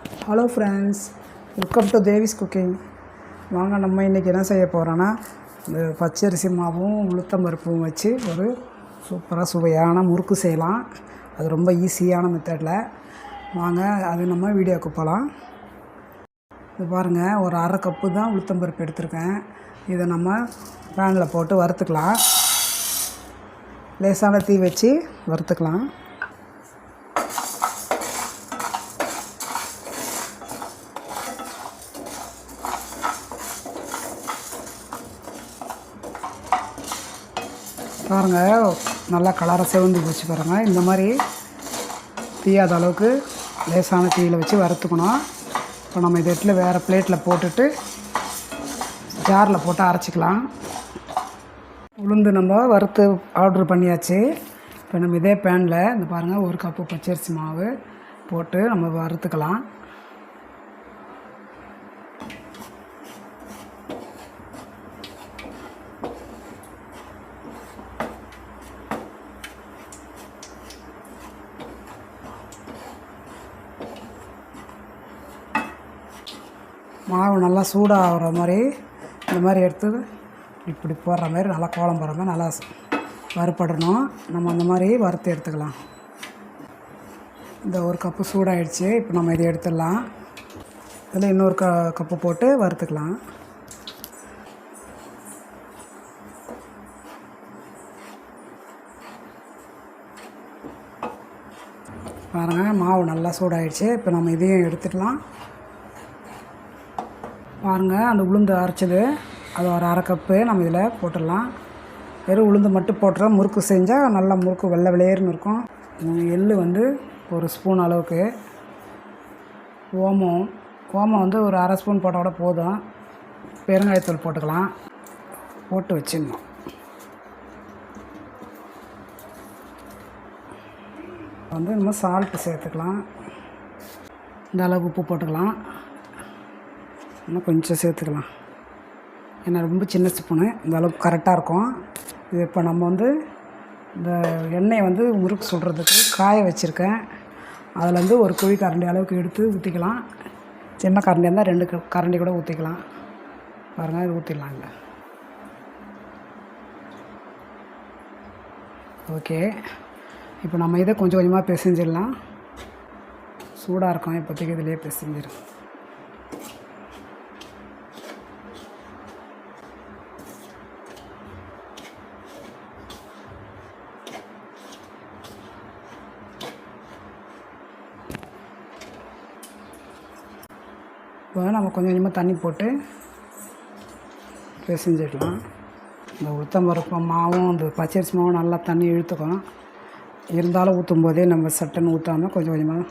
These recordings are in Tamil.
Hello friends, welcome to Devi's cooking. வாங்க, நம்ம இன்றைக்கி என்ன செய்ய போகிறோன்னா, இந்த பச்சரிசி மாவும் உளுத்தம் பருப்பும் வச்சு ஒரு சூப்பராக சுவையான முறுக்கு செய்யலாம். அது ரொம்ப ஈஸியான மெத்தடில். வாங்க, அது நம்ம வீடியோவுக்கு போகலாம். இது பாருங்கள், ஒரு அரை கப்பு தான் உளுத்தம் பருப்பு எடுத்திருக்கேன். இதை நம்ம பேனில் போட்டு வறுத்துக்கலாம். லேசான தீ வச்சு வறுத்துக்கலாம். பாருங்கள், நல்லா கலரை செவந்து போச்சு பாருங்கள். இந்த மாதிரி தீயாத அளவுக்கு லேசான தீயில் வச்சு வறுத்துக்கணும். இப்போ நம்ம இதை இடத்துல வேறு பிளேட்டில் போட்டுட்டு ஜாரில் போட்டு அரைச்சிக்கலாம். உளுந்து நம்ம வறுத்து ஆர்டர் பண்ணியாச்சு. இப்போ நம்ம இதே பேனில் இந்த பாருங்கள், ஒரு கப்பு பச்சரிசி மாவு போட்டு நம்ம வறுத்துக்கலாம். மாவு நல்லா சூடாகிற மாதிரி இந்த மாதிரி எடுத்து இப்படி போடுற மாதிரி நல்லா கோலம் போடுற மாதிரி நல்லா வறுப்படணும். நம்ம அந்த மாதிரி வறுத்து எடுத்துக்கலாம். இந்த ஒரு கப்பு சூடாகிடுச்சு. இப்போ நம்ம இதை எடுத்துடலாம். இதில் இன்னொரு கப்பு போட்டு வறுத்துக்கலாம். பாருங்கள், மாவு நல்லா சூடாகிடுச்சு. இப்போ நம்ம இதையும் எடுத்துக்கலாம். பாருங்கள், அந்த உளுந்து அரைச்சது அது ஒரு அரை கப்பு நம்ம இதில் போட்டுடலாம். வெறும் உளுந்து மட்டும் போட்டுறோம். முறுக்கு செஞ்சால் நல்லா முறுக்கு வெள்ளை வெளியேறுன்னு இருக்கும். எள்ளு வந்து ஒரு ஸ்பூன் அளவுக்கு, ஓமம் வந்து ஒரு அரை ஸ்பூன் போட்டால் கூட போதும். பெருங்காயத்தூள் போட்டுக்கலாம். போட்டு வச்சிடணும். வந்து நம்ம சால்ட்டு சேர்த்துக்கலாம். இந்த அளவு உப்பு போட்டுக்கலாம். இன்னும் கொஞ்சம் சேர்த்துக்கலாம். ஏன்னா ரொம்ப சின்ன ஸ்பூனு, இந்த அளவுக்கு கரெக்டாக இருக்கும். இது இப்போ நம்ம வந்து இந்த எண்ணெயை வந்து முறுக்கு சுடுறதுக்கு காய வச்சுருக்கேன். அதில் வந்து ஒரு குழி கரண்டி அளவுக்கு எடுத்து ஊற்றிக்கலாம். சின்ன கரண்டியாக இருந்தால் 2 கரண்டி கூட ஊற்றிக்கலாம். பாருங்கள், இது ஊற்றிடலாம். இல்லை, ஓகே. இப்போ நம்ம இதை கொஞ்சம் கொஞ்சமாக பிசைஞ்சிடலாம். சூடாக இருக்கும், இப்போதைக்கு இதிலே பிசைஞ்சிடும். இப்போ நம்ம கொஞ்சம் கொஞ்சமாக தண்ணி போட்டு பிசைஞ்சிடலாம். இந்த உளுத்தம் பருப்பு மாவும் இந்த பச்சரிசி மாவும் நல்லா தண்ணி இழுத்துக்கும். இருந்தாலும் ஊற்றும் போதே நம்ம சட்டுன்னு ஊற்றாமல் கொஞ்சம் கொஞ்சமாக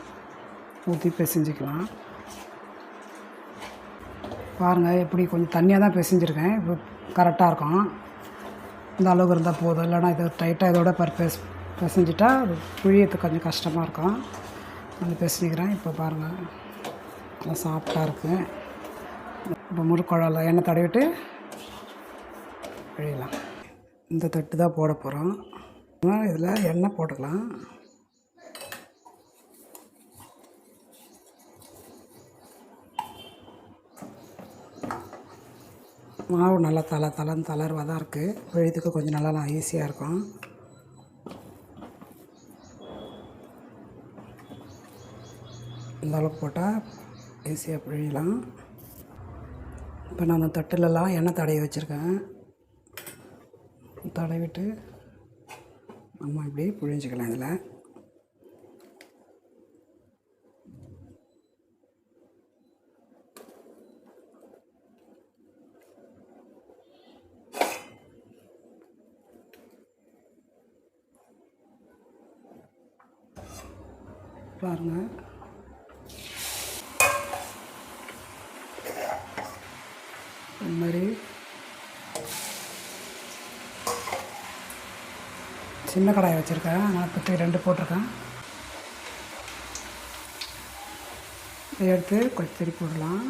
ஊற்றி பிசைஞ்சிக்கலாம். பாருங்கள், எப்படி கொஞ்சம் தண்ணியாக தான் பிசைஞ்சிருக்கேன். இப்போ கரெக்டாக இருக்கும். இந்த அளவுக்கு இருந்தால் போதும். இல்லைனா இது டைட்டாக இதோட பிசைஞ்சிட்டா அது புழியத்துக்கு கொஞ்சம் கஷ்டமாக இருக்கும். நான் பிசைஞ்சிக்கிறேன். இப்போ பாருங்கள், நல்லா சாஃப்டாக இருக்குது. இப்போ முறுக்குழாயில் எண்ணெய் தடவிட்டு பிழியலாம். இந்த தட்டு தான் போட போகிறோம். இதில் எண்ணெய் போட்டுக்கலாம். மாவு நல்லா தளர்வாக தான் இருக்குது. பிழியத்துக்கு கொஞ்சம் நல்லா ஈஸியாக இருக்கும். இந்த அளவுக்கு போட்டால் ஈஸியாக பிழியலாம். இப்போ நான் அந்த தட்டுலலாம் எண்ணெய் தடவி வச்சுருக்கேன். தடவிட்டு நம்ம இப்படி புழிஞ்சிக்கலாம். இதில் பாருங்கள், இந்த மாதிரி சின்ன கடாயை வச்சுருக்கேன். நான் பற்றி 2 போட்டிருக்கேன். இதை எடுத்து கொஞ்சம் திருப்பி விடலாம்.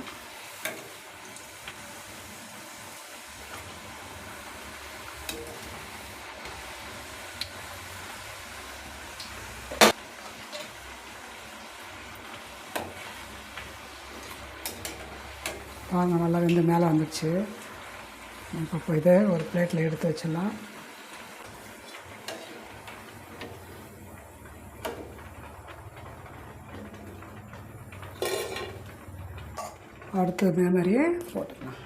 பாருங்கள் நல்லா வெந்து மேலே வந்துடுச்சு. இப்போ இதை ஒரு பிளேட்டில் எடுத்து வச்சிடலாம். அடுத்து இதே மாதிரியே போட்டுக்கலாம்.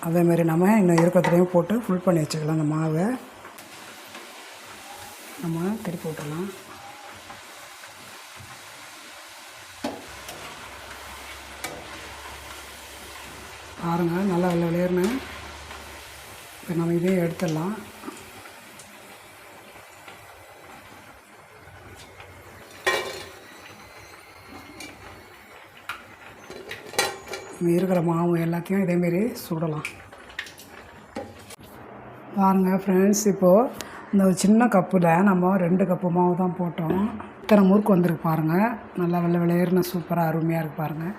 அதேமாதிரி நம்ம இன்னும் இருக்கிறதுலையும் போட்டு ஃபுல் பண்ணி வச்சுக்கலாம். அந்த மாவை நம்ம திருப்பி விட்டுடலாம். பாருங்கள் நல்லா விளையாடுன்னு. இப்போ நம்ம இதையும் எடுத்துடலாம். இருக்கிற மாவு எல்லாத்தையும் இதேமாரி சுடலாம். பாருங்கள் ஃப்ரெண்ட்ஸ், இப்போது இந்த ஒரு சின்ன கப்பில் நம்ம 2 கப்பு மாவு தான் போட்டோம். இத்தனை முறுக்கு வந்திருக்கு பாருங்கள். நல்லா விளையாடுன்னு சூப்பராக அருமையாக இருக்குது பாருங்கள்.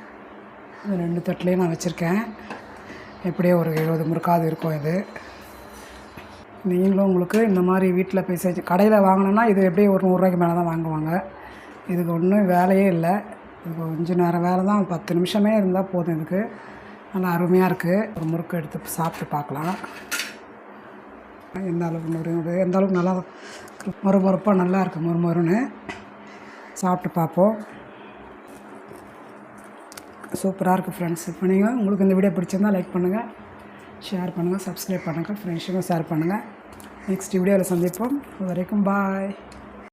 இது 2 தட்டுலேயும் நான் வச்சுருக்கேன். எப்படியே ஒரு 70 முறுக்காவது இருக்கும். இது நீங்களும் உங்களுக்கு இந்த மாதிரி வீட்டில் போய் செஞ்சு கடையில் வாங்கினோன்னா இது எப்படியும் ஒரு 100 ரூபாய்க்கு மேலே தான் வாங்குவாங்க. இதுக்கு ஒன்றும் வேலையே இல்லை. இது கொஞ்சம் நேரம் வேலை தான், 10 நிமிஷமே இருந்தால் போதும். இதுக்கு நல்லா அருமையாக இருக்குது. ஒரு முறுக்கு எடுத்து சாப்பிட்டு பார்க்கலாம். எந்த அளவுக்கு எந்த அளவுக்கு நல்லா மொறுமொறுப்பாக நல்லா இருக்குது. மொறுமொறுன்னு சாப்பிட்டு பார்ப்போம். சூப்பராக இருக்குது ஃப்ரெண்ட்ஸ். இப்போ நீங்கள் உங்களுக்கு இந்த வீடியோ பிடிச்சிருந்தால் லைக் பண்ணுங்கள், ஷேர் பண்ணுங்கள், சப்ஸ்கிரைப் பண்ணுங்கள், ஃப்ரெண்ட்ஸுக்கும் ஷேர் பண்ணுங்கள். நெக்ஸ்ட் வீடியோவில் சந்திப்போம். அது வரைக்கும் பாய்.